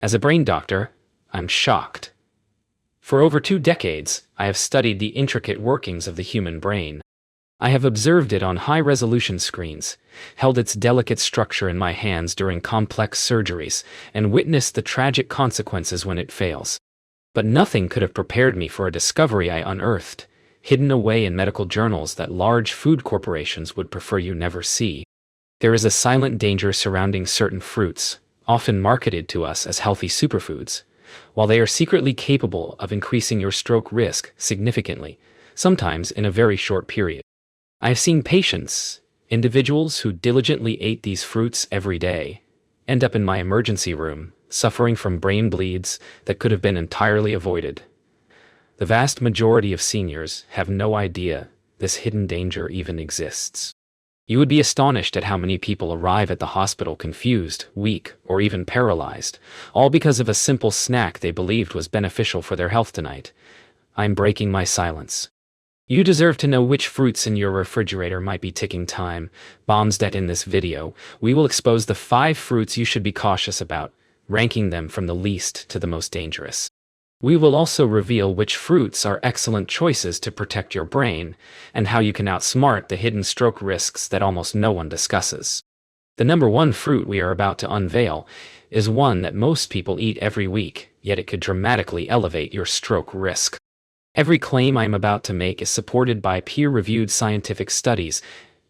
As a brain doctor, I'm shocked. For over 2 decades, I have studied the intricate workings of the human brain. I have observed it on high-resolution screens, held its delicate structure in my hands during complex surgeries, and witnessed the tragic consequences when it fails. But nothing could have prepared me for a discovery I unearthed, hidden away in medical journals that large food corporations would prefer you never see. There is a silent danger surrounding certain fruits, often marketed to us as healthy superfoods, while they are secretly capable of increasing your stroke risk significantly, sometimes in a very short period. I have seen patients, individuals who diligently ate these fruits every day, end up in my emergency room, suffering from brain bleeds that could have been entirely avoided. The vast majority of seniors have no idea this hidden danger even exists. You would be astonished at how many people arrive at the hospital confused, weak, or even paralyzed, all because of a simple snack they believed was beneficial for their health tonight. I'm breaking my silence. You deserve to know which fruits in your refrigerator might be ticking time bombs. That in this video, we will expose the 5 fruits you should be cautious about, ranking them from the least to the most dangerous. We will also reveal which fruits are excellent choices to protect your brain, and how you can outsmart the hidden stroke risks that almost no one discusses. The number 1 fruit we are about to unveil is one that most people eat every week, yet it could dramatically elevate your stroke risk. Every claim I am about to make is supported by peer-reviewed scientific studies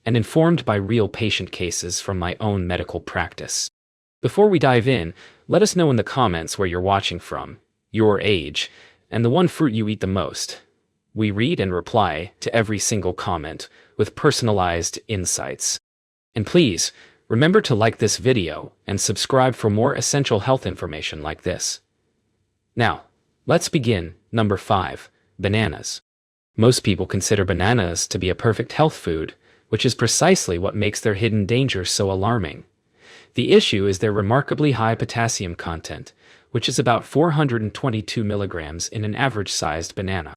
and informed by real patient cases from my own medical practice. Before we dive in, let us know in the comments where you're watching from, your age, and the one fruit you eat the most. We read and reply to every single comment with personalized insights. And please, remember to like this video and subscribe for more essential health information like this. Now, let's begin. Number 5. Bananas. Most people consider bananas to be a perfect health food, which is precisely what makes their hidden danger so alarming. The issue is their remarkably high potassium content, which is about 422 milligrams in an average-sized banana.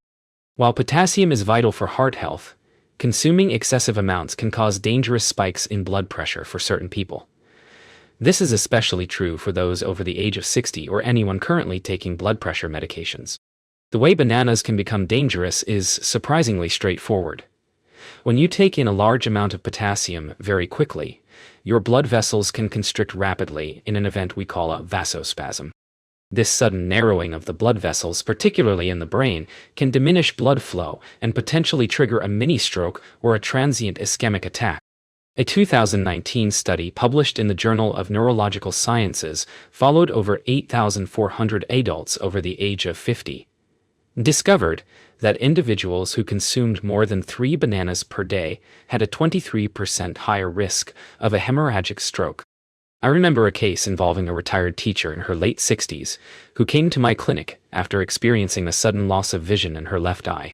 While potassium is vital for heart health, consuming excessive amounts can cause dangerous spikes in blood pressure for certain people. This is especially true for those over the age of 60 or anyone currently taking blood pressure medications. The way bananas can become dangerous is surprisingly straightforward. When you take in a large amount of potassium very quickly, your blood vessels can constrict rapidly in an event we call a vasospasm. This sudden narrowing of the blood vessels, particularly in the brain, can diminish blood flow and potentially trigger a mini-stroke or a transient ischemic attack. A 2019 study published in the Journal of Neurological Sciences followed over 8,400 adults over the age of 50. Discovered that individuals who consumed more than 3 bananas per day had a 23% higher risk of a hemorrhagic stroke. I remember a case involving a retired teacher in her late 60s who came to my clinic after experiencing a sudden loss of vision in her left eye.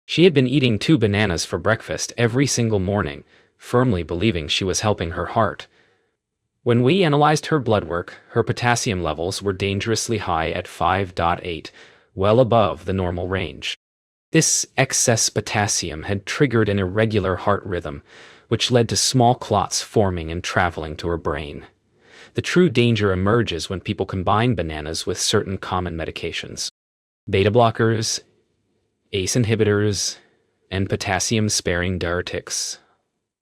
She had been eating 2 bananas for breakfast every single morning, firmly believing she was helping her heart. When we analyzed her blood work, her potassium levels were dangerously high at 5.8, well above the normal range. This excess potassium had triggered an irregular heart rhythm, which led to small clots forming and traveling to her brain. The true danger emerges when people combine bananas with certain common medications. Beta blockers, ACE inhibitors, and potassium-sparing diuretics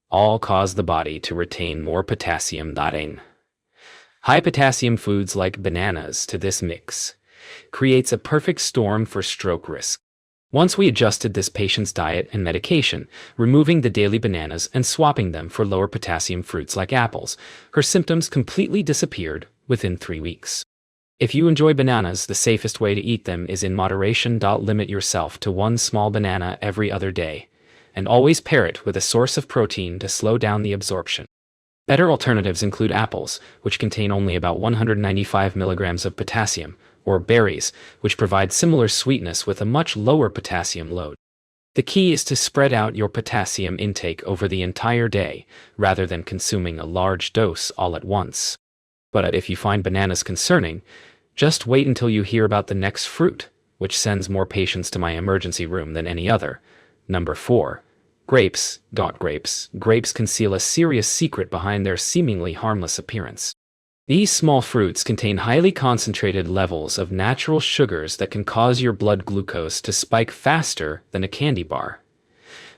all cause the body to retain more potassium than in. High potassium foods like bananas to this mix creates a perfect storm for stroke risk. Once we adjusted this patient's diet and medication, removing the daily bananas and swapping them for lower potassium fruits like apples, her symptoms completely disappeared within 3 weeks. If you enjoy bananas, the safest way to eat them is in moderation. Limit yourself to 1 small banana every other day, and always pair it with a source of protein to slow down the absorption. Better alternatives include apples, which contain only about 195 milligrams of potassium, or berries, which provide similar sweetness with a much lower potassium load. The key is to spread out your potassium intake over the entire day, rather than consuming a large dose all at once. But if you find bananas concerning, just wait until you hear about the next fruit, which sends more patients to my emergency room than any other. Number 4. Grapes. Grapes conceal a serious secret behind their seemingly harmless appearance. These small fruits contain highly concentrated levels of natural sugars that can cause your blood glucose to spike faster than a candy bar.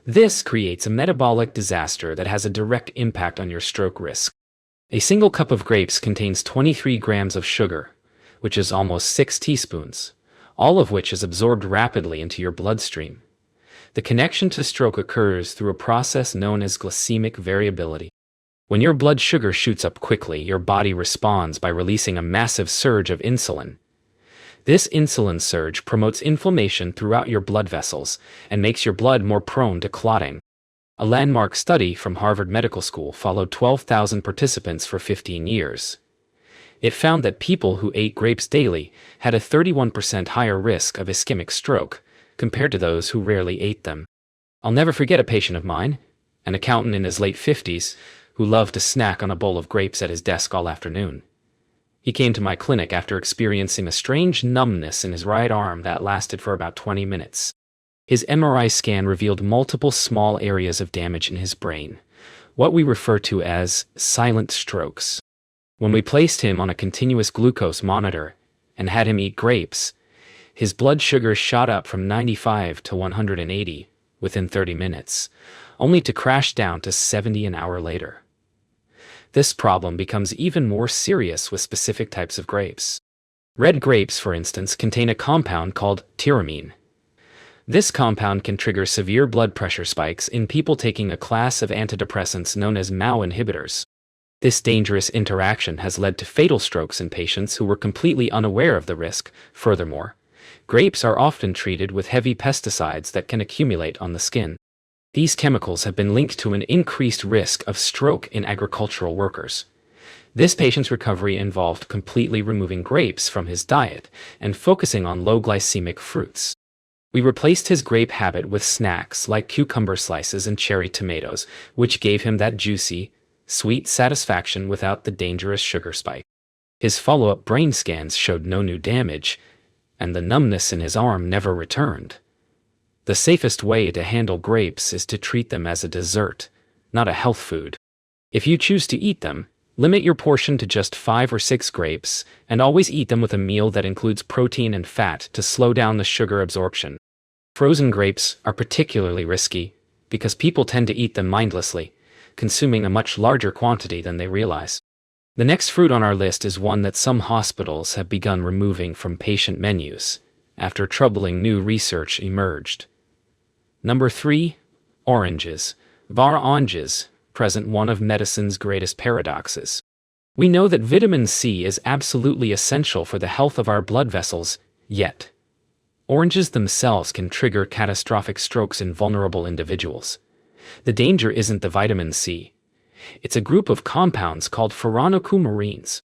This creates a metabolic disaster that has a direct impact on your stroke risk. A single cup of grapes contains 23 grams of sugar, which is almost 6 teaspoons, all of which is absorbed rapidly into your bloodstream. The connection to stroke occurs through a process known as glycemic variability. When your blood sugar shoots up quickly, your body responds by releasing a massive surge of insulin. This insulin surge promotes inflammation throughout your blood vessels and makes your blood more prone to clotting. A landmark study from Harvard Medical School followed 12,000 participants for 15 years. It found that people who ate grapes daily had a 31% higher risk of ischemic stroke compared to those who rarely ate them. I'll never forget a patient of mine, an accountant in his late 50s, who loved to snack on a bowl of grapes at his desk all afternoon. He came to my clinic after experiencing a strange numbness in his right arm that lasted for about 20 minutes. His MRI scan revealed multiple small areas of damage in his brain, what we refer to as silent strokes. When we placed him on a continuous glucose monitor and had him eat grapes, his blood sugar shot up from 95 to 180 within 30 minutes, only to crash down to 70 an hour later. This problem becomes even more serious with specific types of grapes. Red grapes, for instance, contain a compound called tyramine. This compound can trigger severe blood pressure spikes in people taking a class of antidepressants known as MAO inhibitors. This dangerous interaction has led to fatal strokes in patients who were completely unaware of the risk. Furthermore, grapes are often treated with heavy pesticides that can accumulate on the skin. These chemicals have been linked to an increased risk of stroke in agricultural workers. This patient's recovery involved completely removing grapes from his diet and focusing on low glycemic fruits. We replaced his grape habit with snacks like cucumber slices and cherry tomatoes, which gave him that juicy, sweet satisfaction without the dangerous sugar spike. His follow-up brain scans showed no new damage, and the numbness in his arm never returned. The safest way to handle grapes is to treat them as a dessert, not a health food. If you choose to eat them, limit your portion to just 5 or 6 grapes, and always eat them with a meal that includes protein and fat to slow down the sugar absorption. Frozen grapes are particularly risky because people tend to eat them mindlessly, consuming a much larger quantity than they realize. The next fruit on our list is one that some hospitals have begun removing from patient menus after troubling new research emerged. Number 3. Oranges. Oranges present one of medicine's greatest paradoxes. We know that vitamin C is absolutely essential for the health of our blood vessels, yet oranges themselves can trigger catastrophic strokes in vulnerable individuals. The danger isn't the vitamin C. It's a group of compounds called furanocoumarines.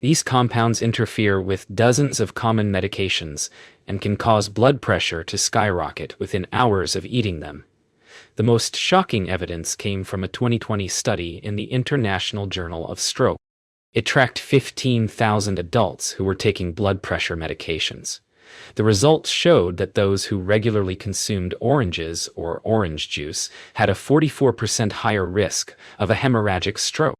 These compounds interfere with dozens of common medications and can cause blood pressure to skyrocket within hours of eating them. The most shocking evidence came from a 2020 study in the International Journal of Stroke. It tracked 15,000 adults who were taking blood pressure medications. The results showed that those who regularly consumed oranges or orange juice had a 44% higher risk of a hemorrhagic stroke.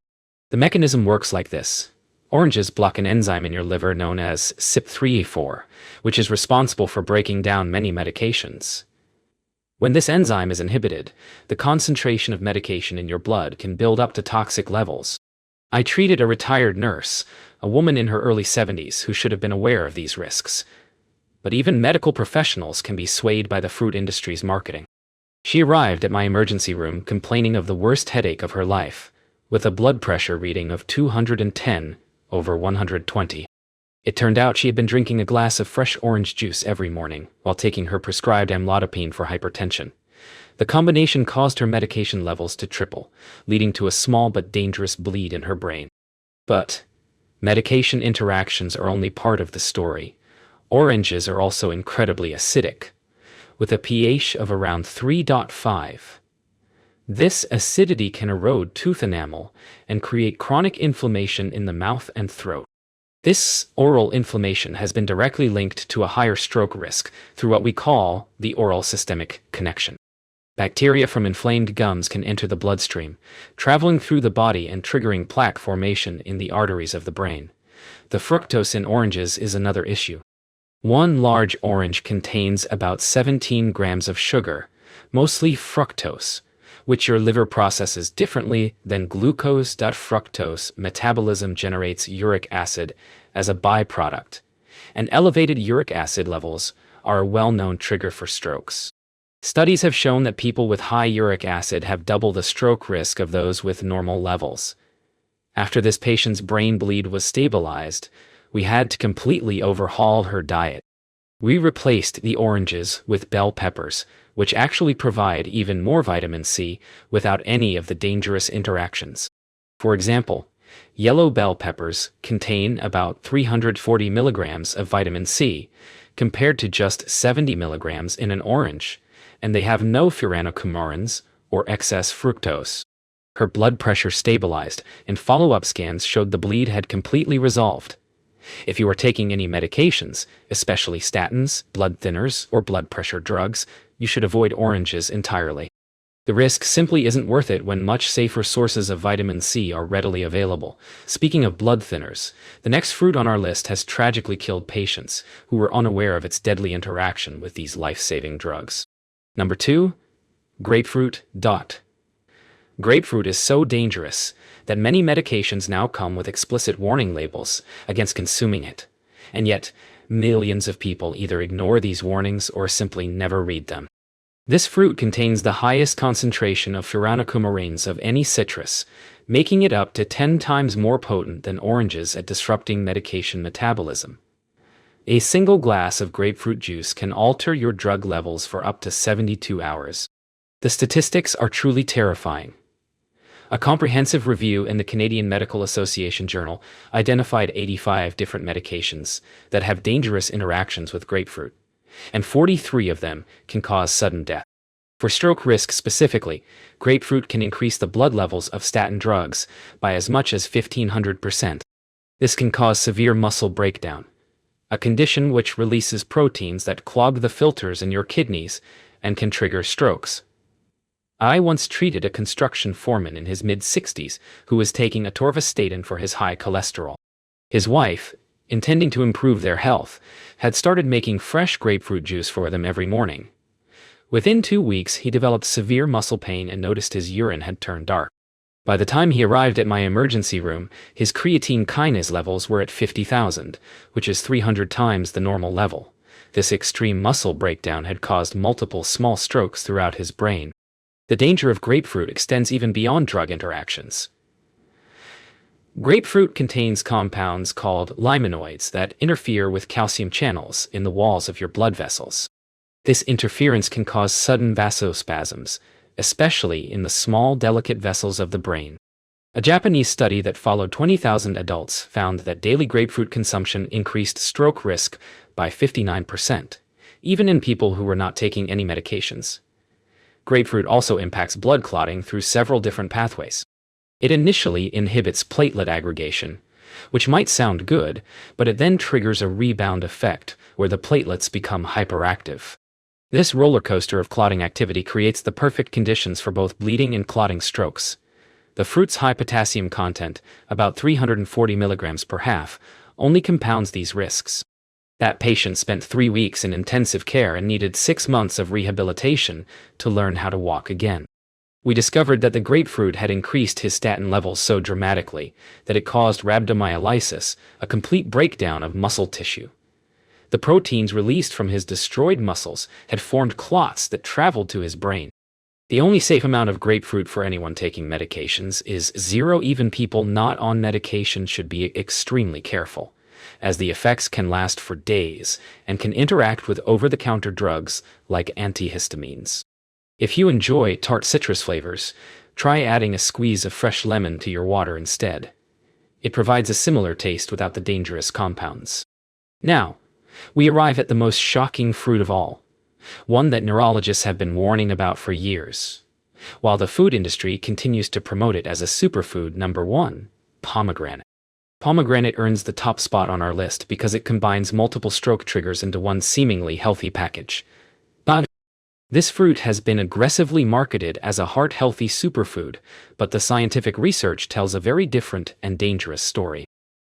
The mechanism works like this. Oranges block an enzyme in your liver known as CYP3A4, which is responsible for breaking down many medications. When this enzyme is inhibited, the concentration of medication in your blood can build up to toxic levels. I treated a retired nurse, a woman in her early 70s who should have been aware of these risks. But even medical professionals can be swayed by the fruit industry's marketing. She arrived at my emergency room complaining of the worst headache of her life, with a blood pressure reading of 210/120. It turned out she had been drinking a glass of fresh orange juice every morning while taking her prescribed amlodipine for hypertension. The combination caused her medication levels to triple, leading to a small but dangerous bleed in her brain. But medication interactions are only part of the story. Oranges are also incredibly acidic, with a pH of around 3.5. This acidity can erode tooth enamel and create chronic inflammation in the mouth and throat. This oral inflammation has been directly linked to a higher stroke risk through what we call the oral systemic connection. Bacteria from inflamed gums can enter the bloodstream, traveling through the body and triggering plaque formation in the arteries of the brain. The fructose in oranges is another issue. One large orange contains about 17 grams of sugar, mostly fructose, which your liver processes differently than glucose. Fructose metabolism generates uric acid as a byproduct, and elevated uric acid levels are a well-known trigger for strokes. Studies have shown that people with high uric acid have double the stroke risk of those with normal levels. After this patient's brain bleed was stabilized, we had to completely overhaul her diet. We replaced the oranges with bell peppers, which actually provide even more vitamin C without any of the dangerous interactions. For example, yellow bell peppers contain about 340 milligrams of vitamin C, compared to just 70 milligrams in an orange, and they have no furanocoumarins or excess fructose. Her blood pressure stabilized, and follow-up scans showed the bleed had completely resolved. If you are taking any medications, especially statins, blood thinners, or blood pressure drugs, you should avoid oranges entirely. The risk simply isn't worth it when much safer sources of vitamin C are readily available. Speaking of blood thinners, the next fruit on our list has tragically killed patients who were unaware of its deadly interaction with these life-saving drugs. Number 2. Grapefruit. Grapefruit is so dangerous that many medications now come with explicit warning labels against consuming it, and yet millions of people either ignore these warnings or simply never read them. This fruit contains the highest concentration of furanocoumarins of any citrus, making it up to 10 times more potent than oranges at disrupting medication metabolism. A single glass of grapefruit juice can alter your drug levels for up to 72 hours. The statistics are truly terrifying. A comprehensive review in the Canadian Medical Association Journal identified 85 different medications that have dangerous interactions with grapefruit, and 43 of them can cause sudden death. For stroke risk specifically, grapefruit can increase the blood levels of statin drugs by as much as 1,500%. This can cause severe muscle breakdown, a condition which releases proteins that clog the filters in your kidneys and can trigger strokes. I once treated a construction foreman in his mid-60s who was taking atorvastatin for his high cholesterol. His wife, intending to improve their health, had started making fresh grapefruit juice for them every morning. Within 2 weeks, he developed severe muscle pain and noticed his urine had turned dark. By the time he arrived at my emergency room, his creatine kinase levels were at 50,000, which is 300 times the normal level. This extreme muscle breakdown had caused multiple small strokes throughout his brain. The danger of grapefruit extends even beyond drug interactions. Grapefruit contains compounds called limonoids that interfere with calcium channels in the walls of your blood vessels. This interference can cause sudden vasospasms, especially in the small, delicate vessels of the brain. A Japanese study that followed 20,000 adults found that daily grapefruit consumption increased stroke risk by 59%, even in people who were not taking any medications. Grapefruit also impacts blood clotting through several different pathways. It initially inhibits platelet aggregation, which might sound good, but it then triggers a rebound effect where the platelets become hyperactive. This roller coaster of clotting activity creates the perfect conditions for both bleeding and clotting strokes. The fruit's high potassium content, about 340 milligrams per half, only compounds these risks. That patient spent 3 weeks in intensive care and needed 6 months of rehabilitation to learn how to walk again. We discovered that the grapefruit had increased his statin levels so dramatically that it caused rhabdomyolysis, a complete breakdown of muscle tissue. The proteins released from his destroyed muscles had formed clots that traveled to his brain. The only safe amount of grapefruit for anyone taking medications is 0. Even people not on medication should be extremely careful, as the effects can last for days and can interact with over-the-counter drugs like antihistamines. If you enjoy tart citrus flavors, try adding a squeeze of fresh lemon to your water instead. It provides a similar taste without the dangerous compounds. Now, we arrive at the most shocking fruit of all, one that neurologists have been warning about for years, while the food industry continues to promote it as a superfood. Number 1. Pomegranate. Pomegranate earns the top spot on our list because it combines multiple stroke triggers into one seemingly healthy package. But This fruit has been aggressively marketed as a heart-healthy superfood, but the scientific research tells a very different and dangerous story.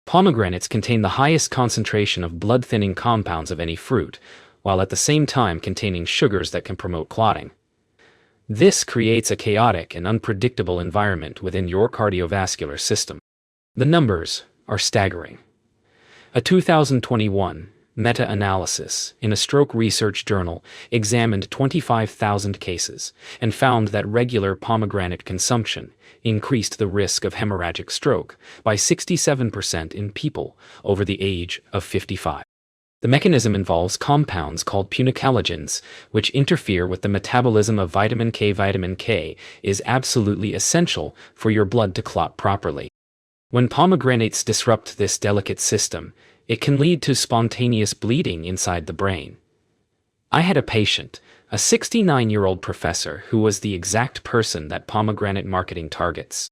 Pomegranates contain the highest concentration of blood-thinning compounds of any fruit, while at the same time containing sugars that can promote clotting. This creates a chaotic and unpredictable environment within your cardiovascular system. The numbers are staggering. A 2021 meta-analysis in a stroke research journal examined 25,000 cases and found that regular pomegranate consumption increased the risk of hemorrhagic stroke by 67% in people over the age of 55. The mechanism involves compounds called punicalagins, which interfere with the metabolism of vitamin K. Vitamin K is absolutely essential for your blood to clot properly. When pomegranates disrupt this delicate system, it can lead to spontaneous bleeding inside the brain. I had a patient, a 69-year-old professor, who was the exact person that pomegranate marketing targets.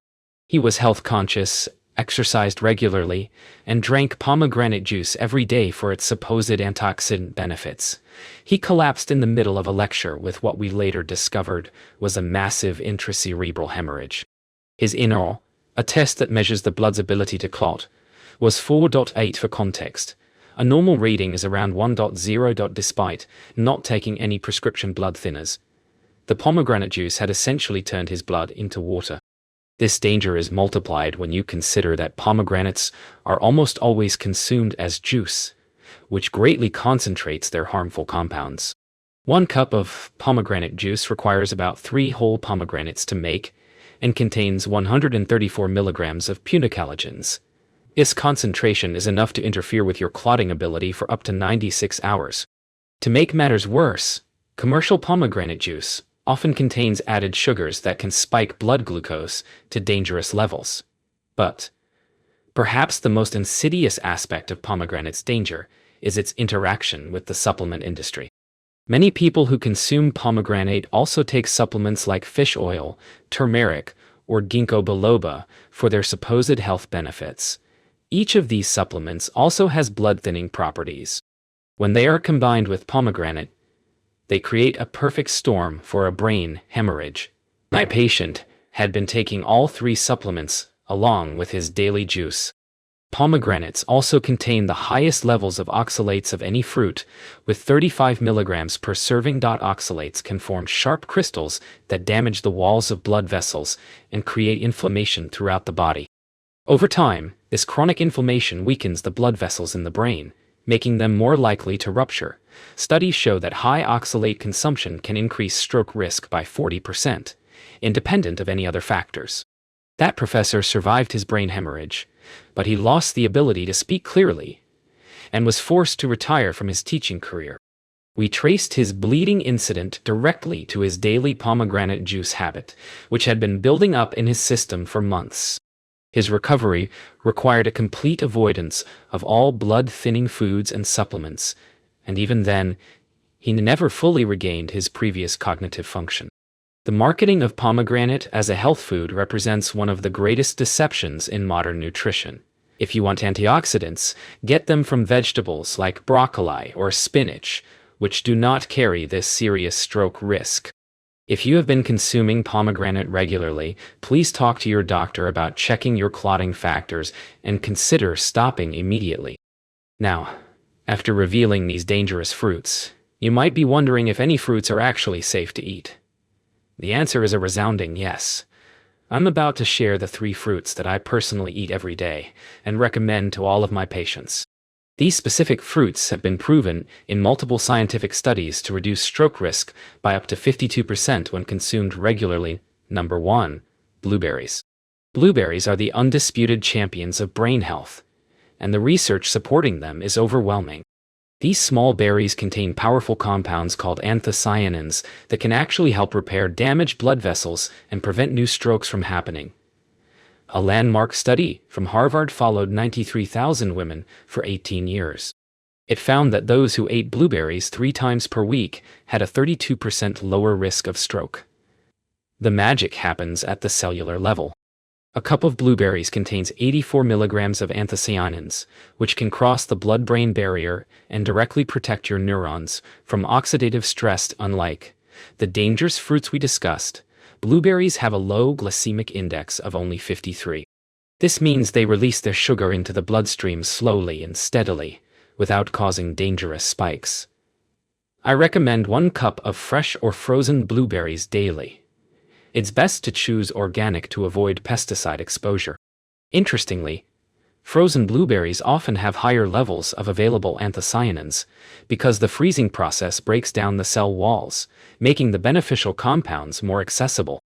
He was health conscious, exercised regularly, and drank pomegranate juice every day for its supposed antioxidant benefits. He collapsed in the middle of a lecture with what we later discovered was a massive intracerebral hemorrhage. His INRO, a test that measures the blood's ability to clot, was 4.8 for context. A normal reading is around 1.0. Despite not taking any prescription blood thinners, the pomegranate juice had essentially turned his blood into water. This danger is multiplied when you consider that pomegranates are almost always consumed as juice, which greatly concentrates their harmful compounds. 1 cup of pomegranate juice requires about 3 whole pomegranates to make and contains 134 milligrams of punicalagins. This concentration is enough to interfere with your clotting ability for up to 96 hours. To make matters worse, commercial pomegranate juice often contains added sugars that can spike blood glucose to dangerous levels. But perhaps the most insidious aspect of pomegranate's danger is its interaction with the supplement industry. Many people who consume pomegranate also take supplements like fish oil, turmeric, or ginkgo biloba for their supposed health benefits. Each of these supplements also has blood-thinning properties. When they are combined with pomegranate, they create a perfect storm for a brain hemorrhage. My patient had been taking all 3 supplements along with his daily juice. Pomegranates also contain the highest levels of oxalates of any fruit, with 35 milligrams per serving. Oxalates can form sharp crystals that damage the walls of blood vessels and create inflammation throughout the body. Over time, this chronic inflammation weakens the blood vessels in the brain, making them more likely to rupture. Studies show that high oxalate consumption can increase stroke risk by 40%, independent of any other factors. That professor survived his brain hemorrhage, but he lost the ability to speak clearly and was forced to retire from his teaching career. We traced his bleeding incident directly to his daily pomegranate juice habit, which had been building up in his system for months. His recovery required a complete avoidance of all blood-thinning foods and supplements, and even then, he never fully regained his previous cognitive function. The marketing of pomegranate as a health food represents one of the greatest deceptions in modern nutrition. If you want antioxidants, get them from vegetables like broccoli or spinach, which do not carry this serious stroke risk. If you have been consuming pomegranate regularly, please talk to your doctor about checking your clotting factors and consider stopping immediately. Now, after revealing these dangerous fruits, you might be wondering if any fruits are actually safe to eat. The answer is a resounding yes. I'm about to share the 3 fruits that I personally eat every day and recommend to all of my patients. These specific fruits have been proven in multiple scientific studies to reduce stroke risk by up to 52% when consumed regularly. Number 1. Blueberries. Blueberries are the undisputed champions of brain health, and the research supporting them is overwhelming. These small berries contain powerful compounds called anthocyanins that can actually help repair damaged blood vessels and prevent new strokes from happening. A landmark study from Harvard followed 93,000 women for 18 years. It found that those who ate blueberries 3 times per week had a 32% lower risk of stroke. The magic happens at the cellular level. A cup of blueberries contains 84 milligrams of anthocyanins, which can cross the blood-brain barrier and directly protect your neurons from oxidative stress, unlike The dangerous fruits we discussed. Blueberries have a low glycemic index of only 53. This means they release their sugar into the bloodstream slowly and steadily, without causing dangerous spikes. I recommend 1 cup of fresh or frozen blueberries daily. It's best to choose organic to avoid pesticide exposure. Interestingly, frozen blueberries often have higher levels of available anthocyanins because the freezing process breaks down the cell walls, making the beneficial compounds more accessible.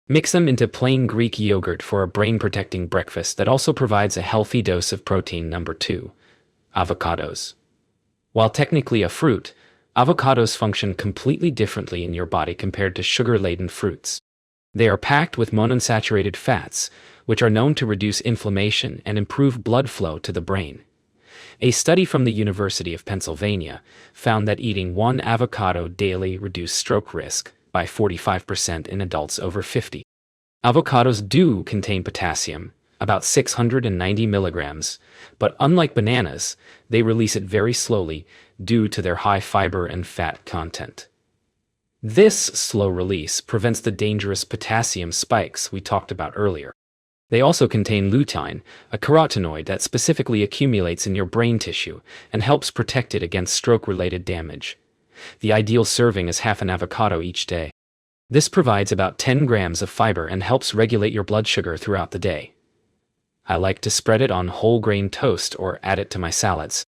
Mix them into plain Greek yogurt for a brain-protecting breakfast that also provides a healthy dose of protein. Number 2. Avocados. While technically a fruit, avocados function completely differently in your body compared to sugar-laden fruits. They are packed with monounsaturated fats, which are known to reduce inflammation and improve blood flow to the brain. A study from the University of Pennsylvania found that eating 1 avocado daily reduced stroke risk by 45% in adults over 50. Avocados do contain potassium, about 690 milligrams, but unlike bananas, they release it very slowly due to their high fiber and fat content. This slow release prevents the dangerous potassium spikes we talked about earlier. They also contain lutein, a carotenoid that specifically accumulates in your brain tissue and helps protect it against stroke-related damage. The ideal serving is half an avocado each day. This provides about 10 grams of fiber and helps regulate your blood sugar throughout the day. I like to spread it on whole grain toast or add it to my salads.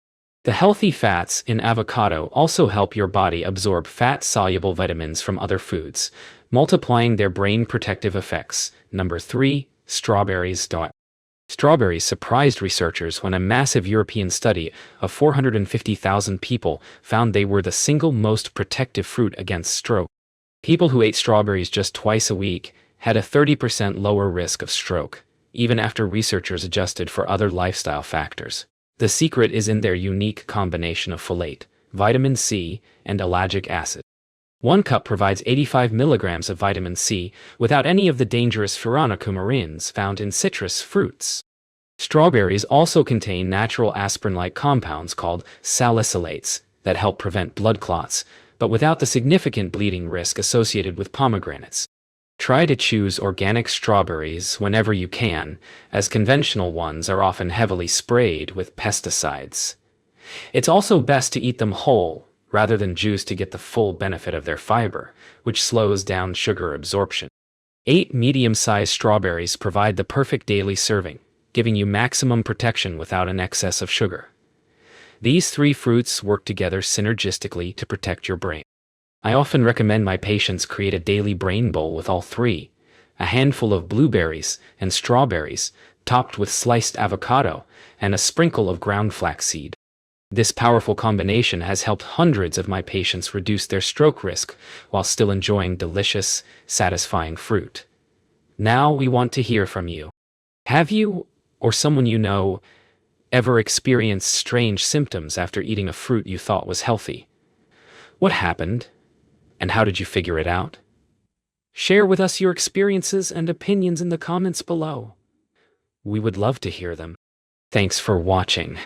The healthy fats in avocado also help your body absorb fat-soluble vitamins from other foods, multiplying their brain protective effects. Number 3. Strawberries. Strawberries surprised researchers when a massive European study of 450,000 people found they were the single most protective fruit against stroke. People who ate strawberries just twice a week had a 30% lower risk of stroke, even after researchers adjusted for other lifestyle factors. The secret is in their unique combination of folate, vitamin C, and ellagic acid. 1 cup provides 85 milligrams of vitamin C without any of the dangerous furanocoumarins found in citrus fruits. Strawberries also contain natural aspirin-like compounds called salicylates that help prevent blood clots, but without the significant bleeding risk associated with pomegranates. Try to choose organic strawberries whenever you can, as conventional ones are often heavily sprayed with pesticides. It's also best to eat them whole, rather than juice, to get the full benefit of their fiber, which slows down sugar absorption. 8 medium-sized strawberries provide the perfect daily serving, giving you maximum protection without an excess of sugar. These 3 fruits work together synergistically to protect your brain. I often recommend my patients create a daily brain bowl with all 3, a handful of blueberries and strawberries, topped with sliced avocado, and a sprinkle of ground flaxseed. This powerful combination has helped hundreds of my patients reduce their stroke risk while still enjoying delicious, satisfying fruit. Now we want to hear from you. Have you, or someone you know, ever experienced strange symptoms after eating a fruit you thought was healthy? What happened? And how did you figure it out? Share with us your experiences and opinions in the comments below. We would love to hear them. Thanks for watching.